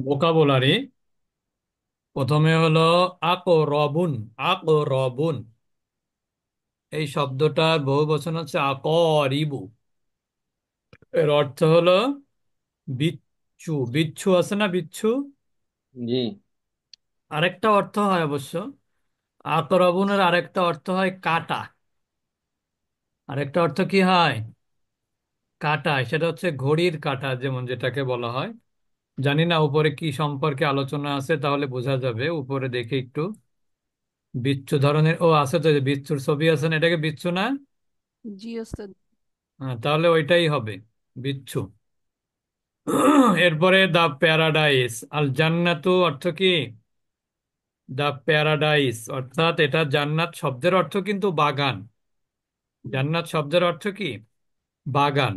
Vocabulary. প্রথমে হলো আকরবুন। আকরবুন এই শব্দটার বহু বচন হচ্ছে আকরিবু। এর অর্থ হলো বিচ্ছু। বিচ্ছু আছে না, বিচ্ছু। জি। আরেকটা অর্থ হয় অবশ্য, আকরবুনের আরেকটা অর্থ হয় কাটা। আরেকটা অর্থ কি হয়? কাটা। সেটা হচ্ছে ঘড়ির কাটা, যেমন যেটাকে বলা হয়। জানি না উপরে কি সম্পর্কে আলোচনা আছে, তাহলে বোঝা যাবে উপরে দেখে একটু। বিচ্ছু ধরনের ও আছে তো, এই যে বিচ্ছুর ছবি আছে না, এটাকে বিচ্ছু না? জি ওস্তাদ। হ্যাঁ, তাহলে ওইটাই হবে, বিচ্ছু। এরপরে দা প্যারাডাইস। আল জান্নাতু অর্থ কি? দা প্যারাডাইস অর্থাৎ এটা জান্নাত শব্দের অর্থ কিন্তু বাগান। জান্নাত শব্দের অর্থ কি? বাগান।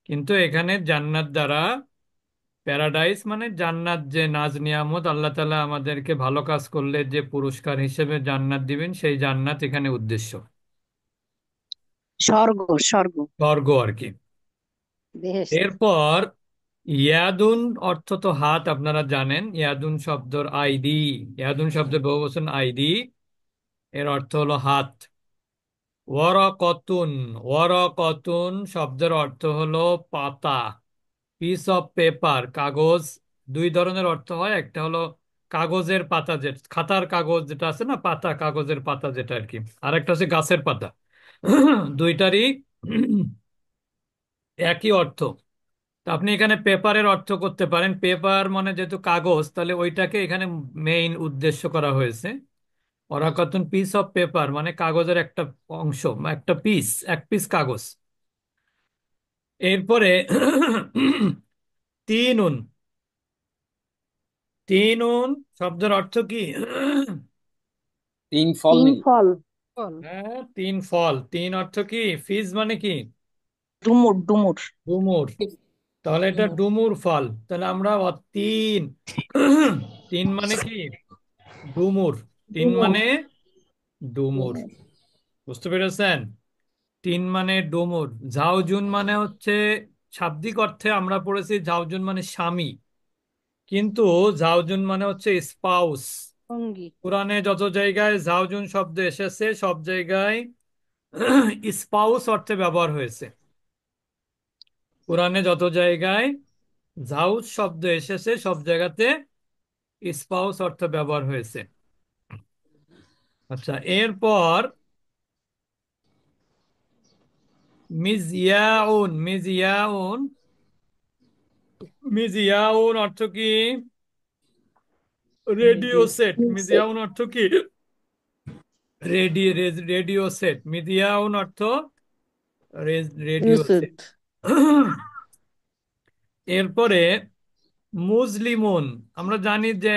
কিন্তু এখানে জান্নাত দ্বারা, প্যারাডাইস মানে জান্নাত, যে নাজ নিয়ামত আল্লাহ তাআলা আমাদেরকে ভালো কাজ করলে যে পুরস্কার হিসেবে জান্নাত দিবেন, সেই জান্নাত এখানে উদ্দেশ্য। স্বর্গ, স্বর্গ। স্বর্গ আর কি। বেহেশত। এরপর ইয়াদুন অর্থ তো হাত, আপনারা জানেন। ইয়াদুন শব্দের আইডি, ইয়াদুন শব্দের বহুবচন আইডি, এর অর্থ হলো হাত। ওয়ারাকাতুন। ওয়ারাকাতুন শব্দের অর্থ হলো পাতা। পিস অফ পেপার, কাগজ। দুই ধরনের অর্থ হয়, একটা হলো কাগজের পাতা, যে খাতার কাগজ যেটা আছে না, পাতা, কাগজের পাতা যেটা আর কি। আর একটা হচ্ছে গাছের পাতা। দুইটারই একই অর্থ। তো আপনি এখানে পেপারের অর্থ করতে পারেন। পেপার মানে যেহেতু কাগজ, তাহলে ওইটাকে এখানে মেইন উদ্দেশ্য করা হয়েছে। ওরাকাতুন পিস অফ পেপার মানে কাগজের একটা অংশ, একটা পিস, এক পিস কাগজ। এরপরে তিনুন। তিনুন শব্দের অর্থ কি? তিন ফল তিন নাকি? ফল। ফল। হ্যাঁ, তিন ফল। তিন অর্থ কি? ফিজ মানে কি? ডুমুর, ডুমুর। ডুমুর। তাহলে এটা ডুমুর ফল। তাহলে আমরা তিন। তিন মানে কি? ডুমুর। তিন ডুমুর, মানে ডুমুর। ডুমুর। বুঝতে পেরেছেন? তিন মানে ডুমুর। ঝাউজুন মানে হচ্ছে, শাব্দিক অর্থে আমরা পড়েছি ঝাউজুন মানে স্বামী, কিন্তু ঝাউজুন মানে হচ্ছে স্পাউস। সঙ্গী। কোরআনে যত জায়গায় ঝাউজুন শব্দ এসেছে, সব জায়গায় স্পাউস অর্থে ব্যবহার হয়েছে। কোরআনে যত জায়গায় জাউজ শব্দ এসেছে, সব জায়গাতে স্পাউস অর্থ ব্যবহার হয়েছে। আচ্ছা, এরপর মিজিয়াউন। মিজিয়াউন। মিজিয়াউন অর্থ কি? Radio set. মিজিয়াউন অর্থ কি? Radio set. মিজিয়াউন অর্থ রেডিও ইউসুফ। সেট। এরপরে মুজলিমুন। আমরা জানি যে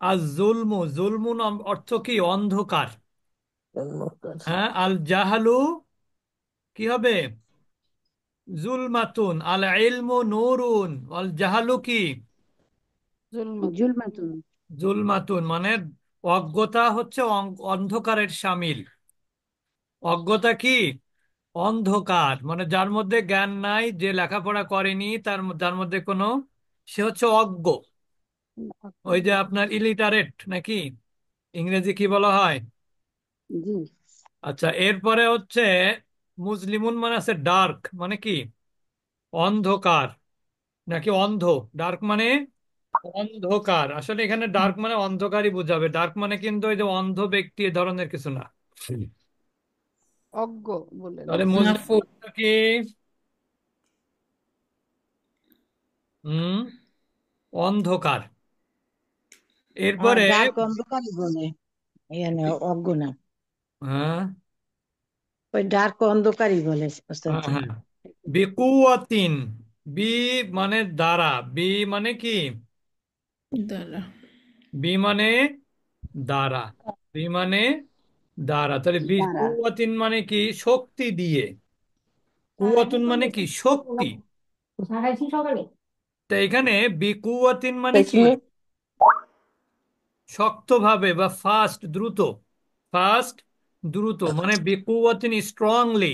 আজ জুলমু, জুলমুন অর্থ কি? অন্ধকার। হ্যাঁ, আল জাহালু কি হবে? জুলমাতুন। আল ইলমু নূরুন। আল জাহালু কি? জুলমাত। জুলমাতুন। জুলমাতুন মানে অজ্ঞতা হচ্ছে অন্ধকারের শামিল। অজ্ঞতা কি? অন্ধকার মানে যার মধ্যে জ্ঞান নাই, যে লেখাপড়া করেনি, যার মধ্যে কোনো, সে হচ্ছে অজ্ঞ। ওই যে আপনার ইলিটারেট নাকি, ইংরেজি কি বলা হয়? জি। আচ্ছা, এরপরে হচ্ছে মুসলিমুন মানে আছে ডার্ক, মানে কি? অন্ধকার নাকি অন্ধ। ডার্ক মানে অন্ধকার। আসলে এখানে ডার্ক মানে অন্ধকারই বোঝাবে। ডার্ক মানে কিন্তু ওই যে অন্ধ ব্যক্তি, এ ধরনের কিছু না। অজ্ঞ বললেন। তাহলে মাহফুজ। মুসলিম কি? হুম, অন্ধকার। হ্যাঁ, এরপরে ডার্ক অন্ধকারই বলে। এখানে অজ্ঞ না। হ্যাঁ, ওই ডার্ক অন্ধকারই বলে হ্যাঁ, ওস্তাদজি। হ্যাঁ, বিকুয়াতিন। বি মানে দ্বারা। বি মানে কি? দ্বারা। বি মানে দ্বারা। বি মানে দ্বারা। তাহলে দ্বারা। বিকুয়াতিন মানে কি? শক্তি দিয়ে। কুয়াতুন মানে কি? শক্তি। তা এখানে বিকুয়াতিন মানে কি? শক্তভাবে বা ফাস্ট, দ্রুত। ফাস্ট, দ্রুত মানে বিকুয়াতিন স্ট্রংলি।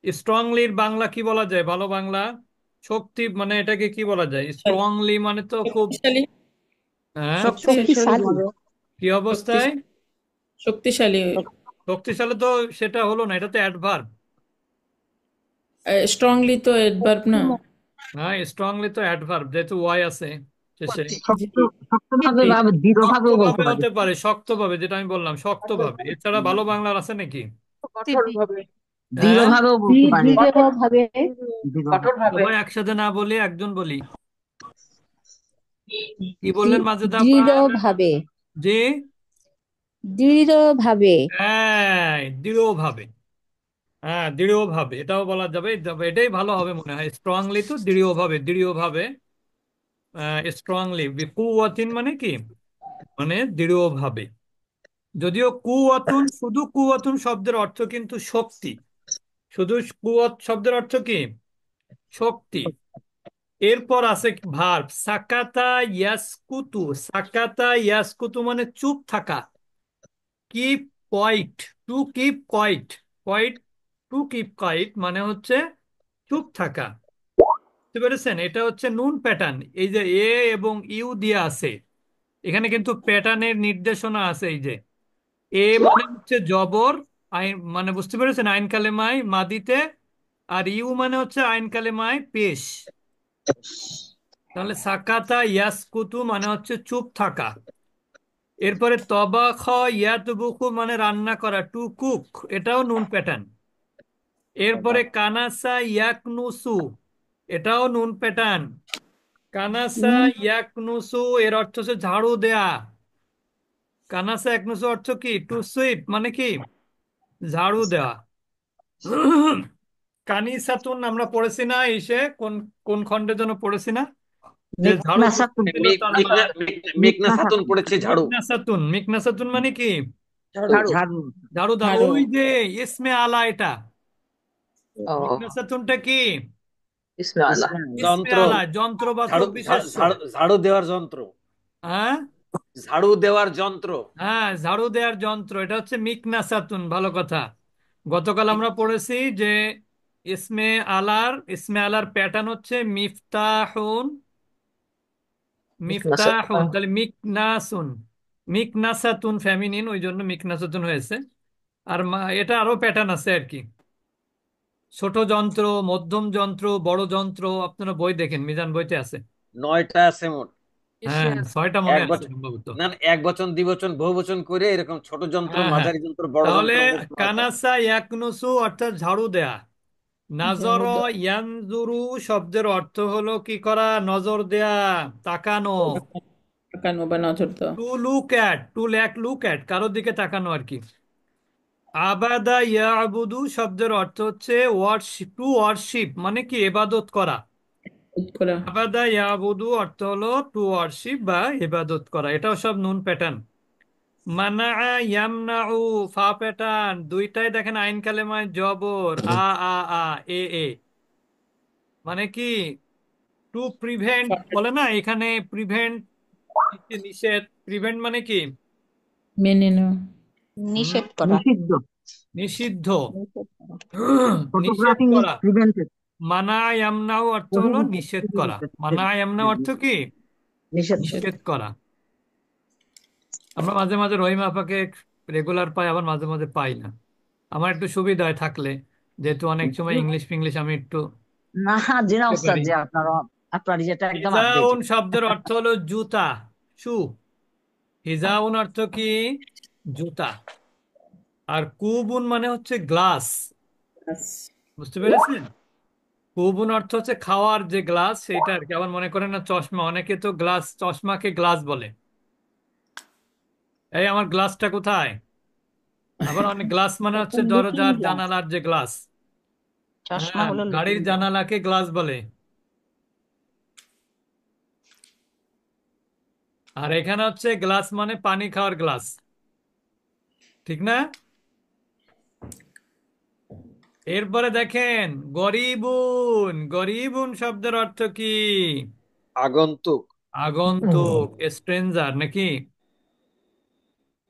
স্ট্রংলির বাংলা কি বলা যায়? ভালো বাংলা। শক্তি মানে এটাকে কি বলা যায়? স্ট্রংলি মানে তো খুব, শক্তিশালী হ্যাঁ, শক্তিশালী শক্তিশালী। কি অবস্থায়? শক্তিশালী শক্তিশালী শক্তিশালী তো সেটা হলো না, এটা তো অ্যাডভার্ব। স্ট্রংলি তো অ্যাডভার্ব না। হ্যাঁ, স্ট্রংলি তো অ্যাডভার্ব, যেহেতু ওয়াই আছে শেষে। জি শক্তভাবে ভাবে দৃঢ়ভাবেও বলতে শক্তভাবে পারি। হতে পারে, শক্তভাবে, যেটা আমি বললাম শক্তভাবে। এছাড়া ভালো বাংলার আছে নাকি? টিভি। হ্যাঁ, দৃঢ়ভাবেও বলতে পারি। দৃঢ়ভাবে দৃঢ়ভাবে। সবাই একসাথে না বলি, একজন বলি। কি বললেন মাজেদা আপা? দৃঢ়ভাবে জি, দৃঢ়ভাবে হ্যাঁ, দৃঢ়ভাবে। হ্যাঁ, দৃঢ়ভাবে এটাও বলা যাবে, তবে এটাই ভালো হবে মনে হয়। স্ট্রংলি তো দৃঢ়ভাবে, দৃঢ়ভাবে, স্ট্রংলি। কুওয়াতিন মানে কি? মানে দৃঢ়ভাবে। যদিও কুওয়াতুন, শুধু কুওয়াতুন শব্দের অর্থ কিন্তু শক্তি। শুধু কুওয়াত শব্দের অর্থ কি? শক্তি। এরপর আছে ভার্ব সাকাতা ইয়াসকুতু। সাকাতা ইয়াসকুতু মানে চুপ থাকা। Keep quiet, to keep quiet. Quiet, to keep quiet মানে হচ্ছে চুপ থাকা। বুঝতে পেরেছেন? এটা হচ্ছে নুন প্যাটার্ন। এই যে এ এবং ইউ দিয়ে আছে, এখানে কিন্তু প্যাটার্নের নির্দেশনা আছে। এই যে এ মানে হচ্ছে জবর, আইন মানে, বুঝতে পেরেছেন, আইন কালেমায় মাদিতে। আর ইউ মানে হচ্ছে আইন কালেমায় পেশ। তাহলে সাকাতা ইয়াসকুতু মানে হচ্ছে চুপ থাকা। এরপরে তবাখ ইয়াতবুকু মানে রান্না করা, টু কুক, এটাও নুন প্যাটার্ন। এরপরে কানাসা ইয়াকনুসু, এটাও নুন প্যাটার্ন। কানাসা ইয়াকনুসু এর অর্থ হচ্ছে ঝাড়ু দেয়া। কানাসা ইয়াকনুসু অর্থ কি? টু সুইপ মানে কি? ঝাড়ু দেওয়া। কানিসাতুন আমরা পড়েছি না, ইসে কোন কোন খণ্ডের জন্য পড়েছি না, যে ঝাড়ু মেঘনাসাতুন। দিচ্ছিল তার মা। মেঘনা খাতুন পড়েছে ঝাড়ু। মিকনাসাতুন, মিকনাসাতুন মানে কি? ঝাড়ু। ঝাড়ু। ঝাড়ু দাও। ঝাড়ু ওই যে ইসমে আলা, এটা ও, মিকনাসাতুনটা কি? ইসলাম। ইসমে যন্ত্র। আলা, যন্ত্রবাচক ঝাড়ু বিশেষ্য। ঝাড়ু দেওয়ার যন্ত্র। হ্যাঁ, ঝাড়ু দেওয়ার যন্ত্র। হ্যাঁ, ঝাড়ু দেওয়ার যন্ত্র, এটা হচ্ছে মিকনাসাতুন। ভালো কথা। গতকাল আমরা পড়েছি যে ইসমে আলার প্যাটার্ন হচ্ছে মিফতাহুন। মিফতাহুন, তাহলে মিকনাসুন। মিকনাসাতুন ফেমিনিন, ওই জন্য মিকনাসাতুন হয়েছে। আর এটা আরো প্যাটার্ন আছে আর কি। ছোট যন্ত্র, মধ্যম যন্ত্র, বড় যন্ত্র, আপনারা বই দেখেন, মিজান বইতে আছে। 9টা আছে মোট। হ্যাঁ, 6টা মনে এক আছে বছর, সম্ভবত। না না, এক বচন দ্বিবচন বহুবচন করে এরকম ছোট যন্ত্র, হ্যাঁ, হ্যাঁ। মাঝারি যন্ত্র, বড় তাহলে যন্ত্র ওদের 9টা। কানাসা ইয়াকনুসু অর্থাৎ ঝাড়ু দেয়া। নাজর ঝাড়ু দাও ইয়ানজুরু শব্দের অর্থ হলো কি করা? নজর দেয়া, তাকানো। তাকানো বা নজর দাও। To look at, to look at, কারোর দিকে তাকানো আর কি। আবাদা ইয়াবুদু শব্দের অর্থ হচ্ছে ওয়ার্শিপ, টু ওয়ার্শিপ মানে কি? ইবাদত করা। বোধ করা আবাদা ইয়াবুদু অর্থ হলো টু ওয়ার্শিপ বা ইবাদত করা। এটাও সব নুন প্যাটার্ন। মানা ইয়ামনাউ, ফা প্যাটার্ন। দুইটাই দেখেন আইন কালেমায় জবর, আ আ আ, এ এ মানে কি? টু প্রিভেন্ট বলে না এখানে, প্রিভেন্ট, নিষেধ। প্রিভেন্ট মানে কি? মেনে নাও। হুম, নিষেধ করা নিষিদ্ধ। নিষিদ্ধ। নিষেধ করা নিষেধ ফটোগ্রাফিং ইজ করা। প্রিভেন্টেড। মানা ইয়ামনাউ অর্থ হলো নিষেধ করা। মানা ইয়ামনাউ অর্থ কি? নিষেধ। নিষেধ নিষেধ করা। আমরা মাঝে মাঝে রহিমা আপাকে রেগুলার পাই, আবার মাঝে মাঝে পাই না। আমার একটু সুবিধা হয় থাকলে, যেহেতু অনেক সময় ইংলিশ ফিংলিশ আমি একটু না, জিনা বুঝতে ওস্তাদ, পারি। যে আপনার যেটা একদম হিজাউন আপডেটেড। শব্দের অর্থ হলো জুতা, শু। হিজাউন অর্থ কি? জুতা। আর কুবুন মানে হচ্ছে গ্লাস। ব্যাস। বুঝতে পেরেছেন? কুবুন অর্থ হচ্ছে খাওয়ার যে গ্লাস, সেটা আর কি। আবার মনে করেন না চশমা, অনেকে তো গ্লাস, চশমাকে গ্লাস বলে। এই আমার গ্লাসটা কোথায়? আবার অনেক গ্লাস মানে হচ্ছে লুকিং দরজার গ্লাস, জানালার যে গ্লাস। চশমা হ্যাঁ, হলো লুকিং গাড়ির গ্লাস। জানালাকে গ্লাস বলে। আর এখানে হচ্ছে গ্লাস মানে পানি খাওয়ার গ্লাস, ঠিক না? এরপরে দেখেন গরিবুন। গরিবুন শব্দের অর্থ কি? আগন্তুক। আগন্তুক, স্ট্রেঞ্জার নাকি?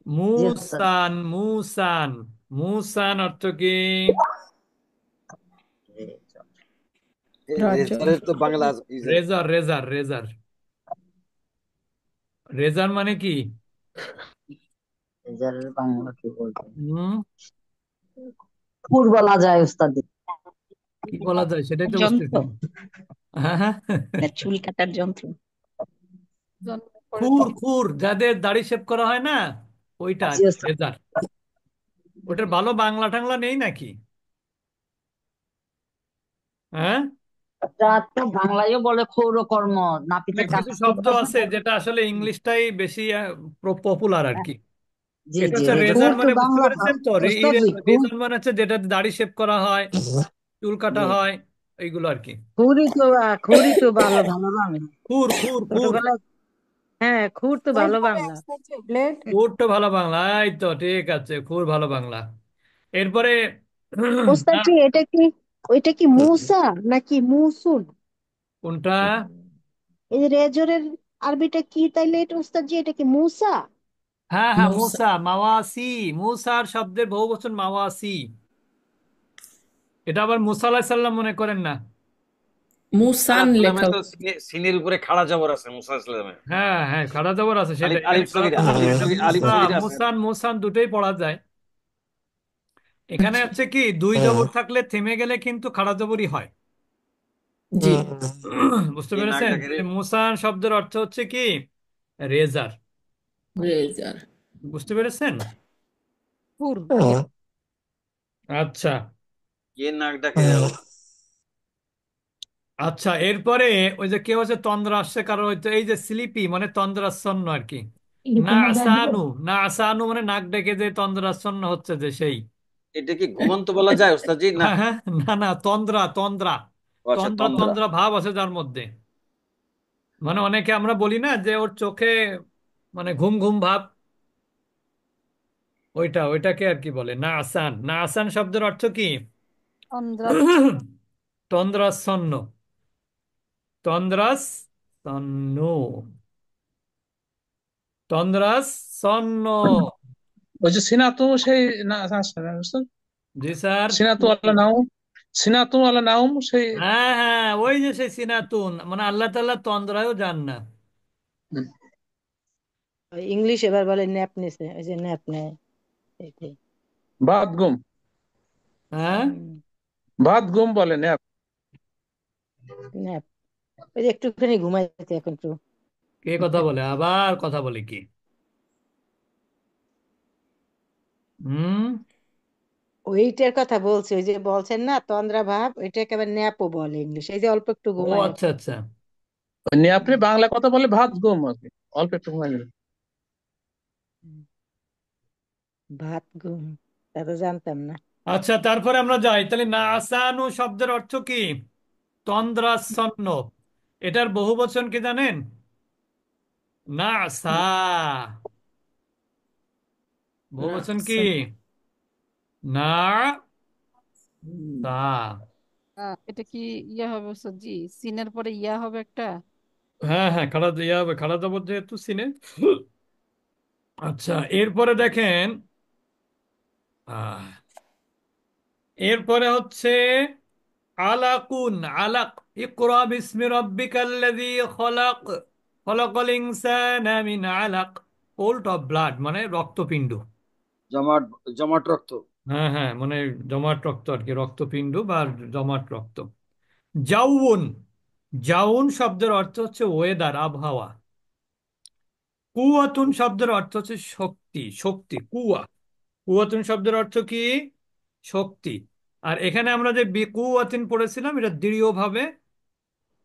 জি ওস্তাদ। মুসান, মুসান। মুসান অর্থ কি? রাজ্য রেজারের তো বাংলা কি জানি। রেজার রেজার রেজার। রেজার মানে কি? রেজারের বাংলা কি বলবো? হুম, খুর বলা যায় ওস্তাদ। কি বলা যায় সেটাই তো যন্ত্র, বুঝতেছি না। হ্যাঁ হ্যাঁ। না চুল কাটার যন্ত্র। জন্মের পরে খুর থেকে খুর, যাদের দাড়ি শেভ করা হয় না, ওইটা জি ওস্তাদ। রেজার। ওটার ভালো বাংলা টাংলা নেই নাকি? হ্যাঁ, এটা তো বাংলায়ও বলে ক্ষৌরকর্ম, নাপিতের অনেক কাজ কিছু করতে শব্দ হবে আছে না? যেটা আসলে ইংলিশটাই বেশি পপুলার আর কি। জি এটা জি, হচ্ছে খুর রেজার, তো মানে বুঝতে বাংলা পেরেছেন তো? ওস্তাদ জি, খুর। রেজার মানে হচ্ছে যেটা দাড়ি শেভ করা হয়, চুল কাটা জি, হয়, এইগুলো আর কি। খুরই তো ভালো ভালো বাংলা। খুর খুর খুর। ছোটবেলায়, হ্যাঁ, খুর তো ভালো ওইভাবে বাংলা। আসতে ব্লেড। খুর তো ভালো বাংলা, এই তো ঠিক আছে, খুর ভালো বাংলা। এরপরে ওস্তাদ জি, ওইটা কি মূসা নাকি মুসুন? কোনটা? এই যে রেজরের আরবিটা কি তাইলে? এটা ওস্তাদ জি, এটা কি মূসা? হ্যাঁ হ্যাঁ, মুসা মুসা, মাওয়াসি। মুসার শব্দের বহুবচন মাওয়াসি। এটা আবার মুসা আলাহিস সাল্লাম মনে করেন না। মুসা মুসান লেখা আলাহিসাল্লামের তো উচিত। সিনের উপরে খাড়া জবর আছে মুসা ইসলামের। হ্যাঁ হ্যাঁ, খাড়া জবর আছে, সেটা আলিফ এখানে আলিফ খাড়া সগিরা, জবর নেই, আলিফ এটা সগিরা, আলিফ মুসা। সগিরা আছে। মুসান মুসান দুটোই পড়া যায়। এখানে আচ্ছা, হচ্ছে কি, দুই জবর থাকলে থেমে গেলে কিন্তু খাড়া জবরই হয়। জি। বুঝতে কে নাক পেরেছেন? ডাকে রে? মুসান শব্দের অর্থ হচ্ছে কি? রেজার। রেজার। বুঝতে পেরেছেন? হুর। আচ্ছা কে নাক ডাকে রে আবার? আচ্ছা, এরপরে ওই যে কেউ হচ্ছে তন্দ্রা আসছে কারো, হয়তো এই যে স্লিপি মানে তন্দ্রাচ্ছন্ন আর কি। না আসানু, না আসানু মানে নাক ডেকে যে তন্দ্রাচ্ছন্ন হচ্ছে, যে সেই। এটা কি ঘুমন্ত বলা যায় ওস্তাদজি না? হ্যাঁ হ্যাঁ, না না, তন্দ্রা তন্দ্রা। ও আচ্ছা, তন্দ্রা তন্দ্রা। তন্দ্রা ভাব আছে যার মধ্যে। মানে অনেকে আমরা বলি না যে ওর চোখে মানে ঘুম ঘুম ভাব, ওইটাকে আর কি বলে না আসান। না আসান শব্দের অর্থ কি? তন্দ্রাচ্ছন্ন। তন্দ্রাচ্ছন্ন। তন্দ্রাচ্ছন্ন। তন্দ্রাচ্ছন্ন। ওই যে সিনাতু সেই না আচ্ছা, বুঝছেন? জি স্যার। সিনাতু আল্লাহ নাউম, সিনাতু আল্লাহ নাউম সেই। হ্যাঁ হ্যাঁ, ওই যে সেই সিনাতুন, মানে আল্লাহ তাআলা তন্দ্রায়ও যান না। হুম, ইংলিশ এবার বলে ন্যাপ নিছে, ওই যে ন্যাপ নেয় এটাই। বাদ গুম, হ্যাঁ, হুম, বাদ গুম বলে না। ন্যাপ। ওই যে একটুখানি ঘুমাইতে এখন একটু। কে কথা বলে, আবার কথা বলে কি? হুম। ওইটার কথা বলছি, ওই যে বলছেন না তন্দ্রা ভাব, ওইটাকে আবার ন্যাপও বলে ইংলিশ। এই যে অল্প একটু ও ঘুমায়। আচ্ছা আচ্ছা। আপনি বাংলা কথা বলে ভাত গুম আর কি, অল্প একটু ঘুমাই গেল। হুম, ভাত ঘুম, তা তো জানতাম না। আচ্ছা, তারপরে আমরা যাই তাহলে। না আসানু শব্দের অর্থ কি? তন্দ্রাচ্ছন্ন। এটার বহু বচন কি জানেন? না আসা। বহু না বচন কি? আচ্ছা। না হুম, সা। এটা কি ইয়া হবে ওস্তাদ জি? সিনের পরে ইয়া হবে একটা। হ্যাঁ হ্যাঁ, খাড়া ইয়া হবে, খাড়া জবর যেহেতু সিনে। আচ্ছা, এরপরে দেখেন, আহ, এরপরে হচ্ছে আলাকুন। আলাক। ইকরা বিসমি রাব্বিকাল্লাযী খলাক। খলাকাল ইনসানা মিন আলাক। কোল্ট অফ ব্লাড মানে রক্তপিণ্ড। জমাট, জমাট রক্ত। হ্যাঁ হ্যাঁ, মানে জমাট রক্ত আর কি, রক্তপিণ্ড বা জমাট রক্ত। জাউন। জাউন শব্দের অর্থ হচ্ছে ওয়েদার, আবহাওয়া। কুয়াতুন শব্দের অর্থ হচ্ছে শক্তি, শক্তি কুয়া। কুয়াতুন শব্দের অর্থ কি? শক্তি। আর এখানে আমরা যে বিকুয়াতিন পড়েছিলাম, এটা দৃঢ়ভাবে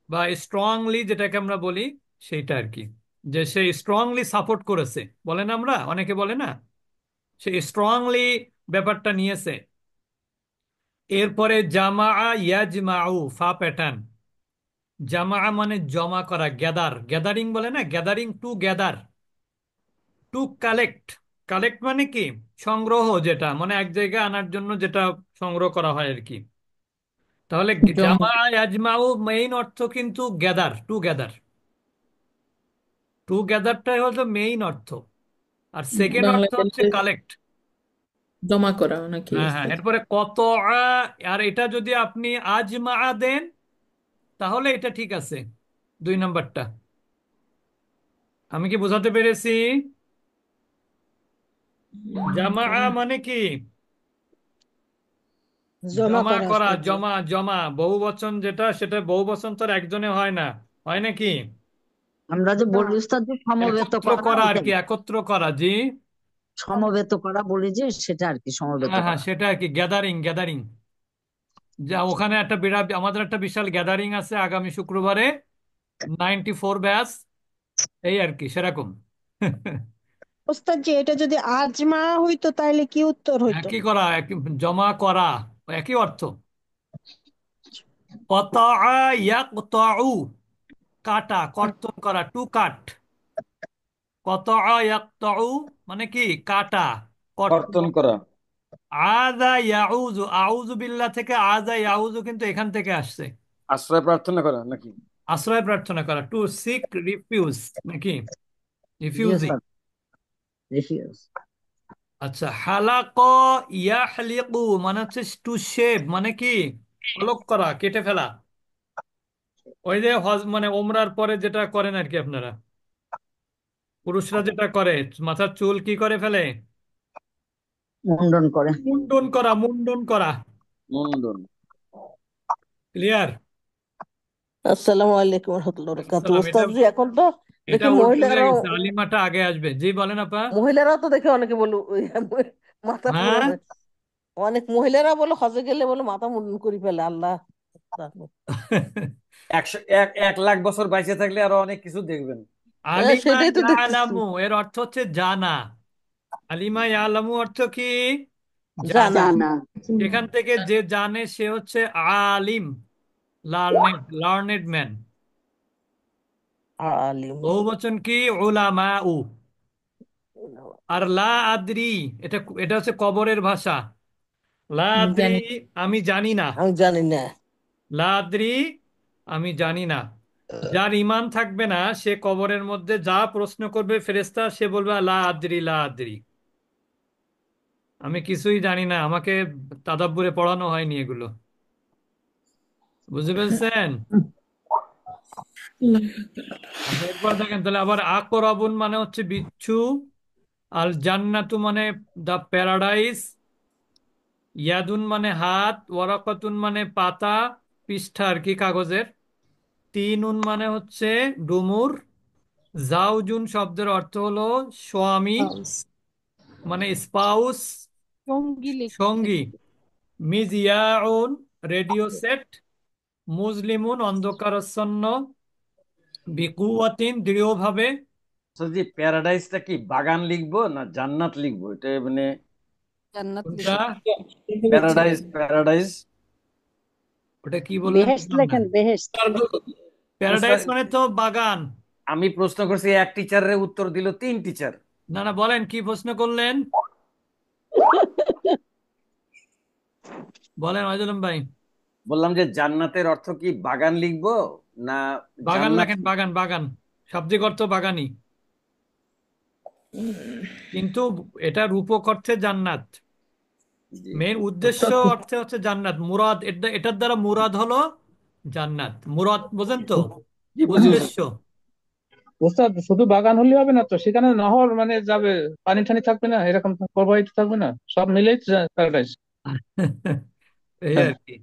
বা স্ট্রংলি যেটাকে আমরা বলি, সেইটা আর কি। যে সে স্ট্রংলি সাপোর্ট করেছে, বলেন আমরা, অনেকে বলে না, সে স্ট্রংলি ব্যাপারটা নিয়েছে। এরপরে জামা, ইয়াজমাউ, ফা প্যাটার্ন। জামা মানে জমা করা, গ্যাদার, গ্যাদারিং বলে না, gathering two gather, to collect. Collect মানে কি? সংগ্রহ, যেটা মানে এক জায়গায় আনার জন্য যেটা সংগ্রহ করা হয় আর কি। তাহলে জমা। জামা আজমাউ মেইন অর্থ কিন্তু গ্যাদার, টু গ্যাদার। টু গ্যাদারটাই হলো মেইন অর্থ। আর সেকেন্ড অর্থ বাংলাতে হচ্ছে কালেক্ট। জমা করা নাকি হ্যাঁ হ্যাঁ, ওস্তাদ? এরপরে কত। আর এটা যদি আপনি আজমা দেন, তাহলে এটা ঠিক আছে, 2 নম্বরটা। আমি কি বোঝাতে পেরেছি? জামা মানে কি? জমা জমা করা করা, ওস্তাদ জি। জমা জমা। বহু বচন যেটা, সেটা বহু বচন তো আর একজনে হয় না, হয় নাকি? আমরা যে না, বলি উস্তাদ যে সমবেত একত্র করা, করা আর ওইটাই কি, একত্র করা, জি। সমবেত করা বলি যে, সেটা আর কি সমবেত হ্যাঁ হ্যাঁ, করা। সেটা আর কি, গ্যাদারিং গ্যাদারিং। যা ওখানে একটা বিরাট, আমাদের একটা বিশাল গ্যাদারিং আছে আগামী শুক্রবারে, 94 ব্যাচ, এই আর কি সেরকম। ওস্তাদ জি, এটা যদি আজমা হইতো তাহলে কি উত্তর হইতো? একই করা, জমা করা, একই অর্থ। কতা, ইয়াকতাউ, কাটা, কর্তন করা, টু কাট। কতা ইয়াকতাউ মানে কি? কাটা, কর্তন। কর্তন করা। আযা ইয়াউযু, আউযু বিল্লাহ থেকে আযা ইয়াউযু কিন্তু এখান থেকে আসছে। আশ্রয় প্রার্থনা করা নাকি? আশ্রয় প্রার্থনা করা, টু সিক রিফিউজ নাকি, জি রিফিউজিং। উস্তাদ, রিফিউজ। আচ্ছা, হালাক ইয়াহলিকু মানে হচ্ছে টু শেভ, মানে কি? অলক করা, কেটে ফেলা। ওই যে হজ মানে ওমরার পরে যেটা করেন আর কি আপনারা, পুরুষরা যেটা করে, মাথার চুল কি করে ফেলে? মুন্ডন করে। মুন্ডন করা, মুন্ডন করা। মুন্ডন। ক্লিয়ার? আসসালামু আলাইকুম রহমতুল্লাহ বরকাতুহু। সালাম। এটা ওস্তাদ জি, এখন তো এটা দেখি উল্টো হয়ে মহিলারাও, গেছে, আলিমাটা আগে আসবে। জি বলেন আপা। মহিলারাও তো দেখে অনেকে বলে ওই মাথা হ্যাঁ। অনেক মহিলারা বলে হজে গেলে বলে মাথা মুন্ডন করে ফেলে। আল্লাহ জানে। 1,00,000 বছর বাইচে থাকলে আরো অনেক কিছু দেখবেন। হ্যাঁ, আলিমা সেটাই তো দেখতেছি। ইয়ালামু এর অর্থ হচ্ছে জানা। আলিমা ইয়ালামু অর্থ কি? জানা। জানা। জানা। এখান থেকে যে জানে সে হচ্ছে আলিম, লার্নেড, লার্নেড ম্যান। আলিম। বহু বচন কি? উলামা উ। আর লা আদ্রি, এটা এটা হচ্ছে কবরের ভাষা। লা আদ্রি, জানি। আমি জানি না। আমি জানি না। লা আদ্রি, আমি জানি না। যার ইমান থাকবে না, সে কবরের মধ্যে যা প্রশ্ন করবে ফেরেশতা, সে বলবে লা আদ্রি, লা আদ্রি, আমি কিছুই জানি না, আমাকে তাদাব্বুরে পড়ানো হয়নি এগুলো। বুঝতে পেরেছেন? আচ্ছা, এরপর দেখেন তাহলে আবার, আকরাবুন মানে হচ্ছে বিচ্ছু, আল জান্নাতু মানে দা প্যারাডাইস, ইয়াদুন মানে হাত, ওয়ারাকাতুন মানে পাতা, পৃষ্ঠা আর কি, কাগজের। তিনুন মানে হচ্ছে ডুমুর। জাউজুন শব্দের অর্থ হলো স্বামী, মানে স্পাউস, সঙ্গী লিখছে সঙ্গী। কিন্তু। মিজিয়াউন রেডিও সেট। মুসলিমুন অন্ধকারাচ্ছন্ন। বিকুয়াতিন দৃঢ়ভাবে। যদি প্যারাডাইসটা কি বাগান লিখবো না জান্নাত লিখবো, এটা মানে জান্নাত কোনটা? লিখুন। Paradise, paradise. ওটা কি বললেন, বেহেশত বুঝলাম না। লেখেন, বেহেশত। প্যারাডাইস মানে তো বাগান। আমি প্রশ্ন করছি, এক টিচারের উত্তর দিল 3 টিচার। না না, বলেন কি প্রশ্ন করলেন, বলেন ওয়াইদুল ভাই। বললাম যে জান্নাতের অর্থ কি বাগান লিখবো না বাগান জান্নাত। লেখেন, বাগান বাগান, শাব্দিক অর্থ বাগানই, কিন্তু এটা রূপক অর্থে জান্নাত। জি। মেন উদ্দেশ্য অর্থে হচ্ছে জান্নাত, মুরাদ এটার দ্বারা মুরাদ হলো জান্নাত। মুরাদ বোঝেন তো, জি, বুঝি বুঝি। উদ্দেশ্য। ওস্তাদ শুধু বাগান হলে হবে না তো, সেখানে নহর মানে যাবে, পানি টানি থাকবে না, এরকম প্রবাহিত থাকবে না, সব মিলেই প্যারাডাইস। এই আর কি,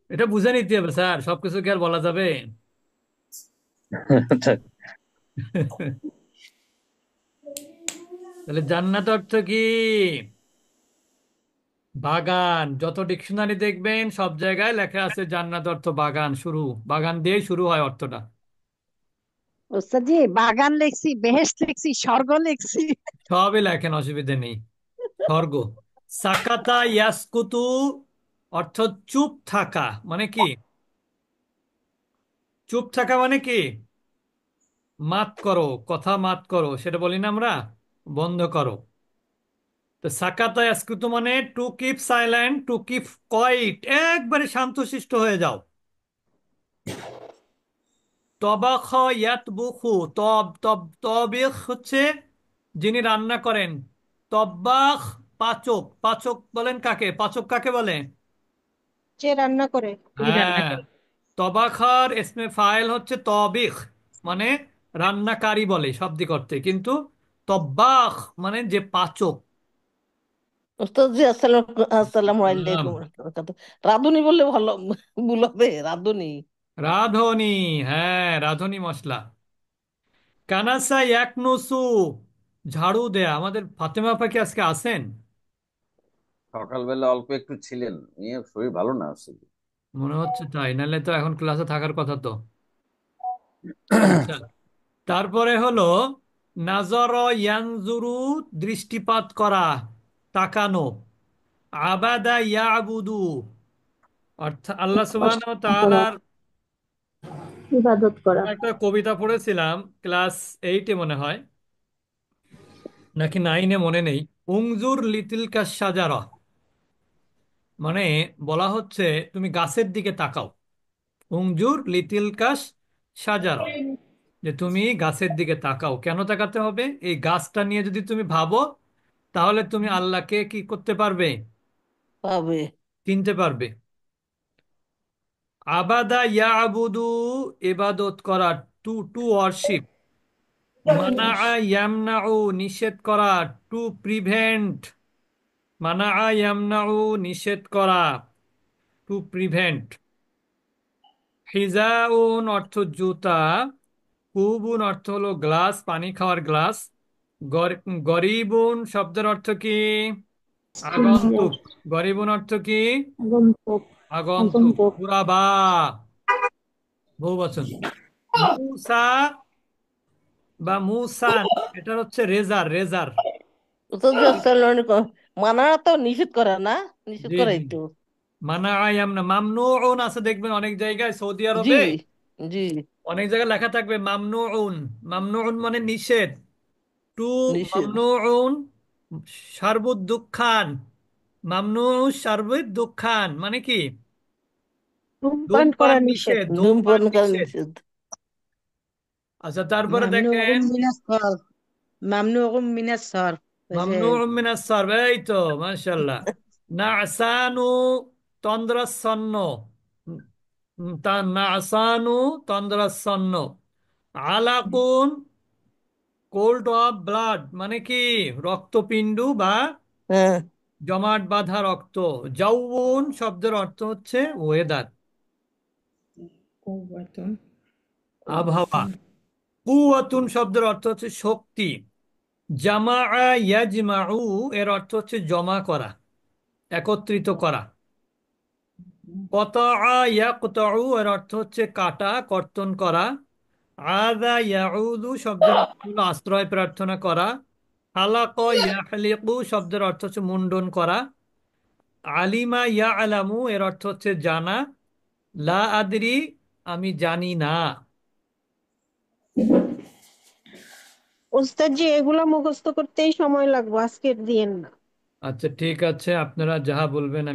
এটা বুঝে নিতে হবে স্যার, সবকিছু কি আর বলা যাবে? তাহলে জান্নাত অর্থ কি? বাগান। যত ডিকশনারি দেখবেন সব জায়গায় লেখা আছে জান্নাত অর্থ বাগান, শুরু বাগান দিয়েই শুরু হয় অর্থটা। ওস্তাদ জি, বাগান লিখছি, বেহেশত লিখছি, স্বর্গ লিখছি। সবই লেখেন, অসুবিধা নেই। স্বর্গ। সাকাতা ইয়াসকুতু অর্থ চুপ থাকা, মানে কি? চুপ থাকা মানে কি? মাত করো, কথা মাত করো, সেটা বলি না আমরা, বন্ধ করো। তো সাকাতা ইয়াসকুতু মানে to keep silent, two keep quite, একবারে শান্তশিষ্ট হয়ে যাও। তবাখ ইয়াতবুখু, তব তব তবিখ হচ্ছে যিনি রান্না করেন। তব্বাখ পাচক, পাচক বলেন কাকে? পাচক কাকে বলে? যে রান্না করে। হ্যাঁ, তবাখার ইসমে ফাইল হচ্ছে তবিখ, মানে রান্নাকারী বলে শাব্দিক অর্থে, কিন্তু তব্বাখ মানে যে পাচক। ওস্তাদ জি, আসসালামু সালাম। আলাইকুম রাহমাতুল্লাহ। রাঁধুনি বললে ভালো ভুল হবে, রাঁধুনি। রাঁধুনি, হ্যাঁ রাঁধুনি মশলা। কানাসা ইয়াকনুসু, ঝাড়ু দেয়া। আমাদের ফাতেমা আপা কি আজকে আসেন? সকালবেলা অল্প একটু ছিলেন, নিয়ে শরীর ভালো না আসলে। মনে হচ্ছে তাই, নাহলে তো এখন ক্লাসে থাকার কথা তো। আচ্ছা, তারপরে হলো নাজর ইয়ানজুরু, দৃষ্টিপাত করা, তাকানো। আবাদা ইয়াবুদু, অর্থাৎ আল্লাহ সুবহানাহু ওয়া করা, তাআলার। ইবাদত করা। আমরা একটা কবিতা পড়েছিলাম ক্লাস 8-এ মনে হয়, নাকি 9-এ মনে নেই। উংজুর লিতিলকা শাজারা, মানে বলা হচ্ছে তুমি গাছের দিকে তাকাও। উংজুর লিতিলকা শাজারা, যে তুমি গাছের দিকে তাকাও। কেন তাকাতে হবে? এই গাছটা নিয়ে যদি তুমি ভাবো, তাহলে তুমি আল্লাহকে কি করতে পারবে? পাবে। চিনতে পারবে। আবাদা ইয়াবুদু, ইবাদত করা, টু টু ওয়ার্শিপ। মানা ইয়ামনাউ, নিষেধ করা, টু প্রিভেন্ট। মানা ইয়ামনাউ, নিষেধ করা, টু প্রিভেন্ট। হিজাউন অর্থ জুতা। কুবুন অর্থ হলো গ্লাস, পানি খাওয়ার গ্লাস। গরিবুন শব্দের অর্থ কি? আগন্তুক। গরিবুন অর্থ কি? আগন্তুক, আগন্তুক। আগন্তুক। কুরাবা, বহুবচন। মুসা বা মুসান, এটা হচ্ছে রেজার, রেজার। ওস্তাদ জি, আসসালামু আলাইকুম। মানা তো নিষেধ করা না, নিষেধ জি করাই জি। তো। মানা আয়ামনা, মামনুউন আছে দেখবেন অনেক জায়গায়, সৌদি জি আরবে জি। অনেক জায়গায় লেখা থাকবে মামনুউন। মামনুউন মানে নিষেধ। টু নিষেধ। মামনুউন সার্বুদ দুঃখান। মামনু সার্বুদ দুঃখান মানে কি? ধূমপান ধূমপান করা নিষেধ। নিষেধ, ধূমপান ধূমপান করা নিষেধ। নিষেধ। আচ্ছা, তারপরে দেখেন মামনুউম মিনাস সরফ, মামনুউম মিনাস সরফ, ওই যে মামনু মিনাস সারফ, এই তো মাশাআল্লাহ। নাসানু, তন্দ্রাচ্ছন্ন। তা নাসানু, তন্দ্রাচ্ছন্ন। আলাকুন, কোল্ড অফ ব্লাড মানে কি? রক্তপিণ্ডু বা হ্যাঁ। জমাট বাঁধা রক্ত। জাউন শব্দের অর্থ হচ্ছে ওয়েদার, কৌবাতুন, আবহাওয়া। কৌবাতুন। কুওয়াতুন শব্দের অর্থ হচ্ছে শক্তি। জামা ইয়াজমাউ এর অর্থ হচ্ছে জমা করা, একত্রিত করা। কতা ইয়াকতাউ এর অর্থ হচ্ছে কাটা, কর্তন করা। আদা ইয়াউদু শব্দের অর্থ হলো আশ্রয় প্রার্থনা করা। হালাক ইয়াহলিকু শব্দের অর্থ হচ্ছে মুন্ডন করা। আলিমা ইয়ালামু এর অর্থ হচ্ছে জানা। লা আদরি, আমি জানি না। ওস্তাদ জি, এগুলা মুখস্থ করতেই সময় লাগবে, আজকের দিয়েন না। আচ্ছা ঠিক আছে, আপনারা যাহা বলবেন আমি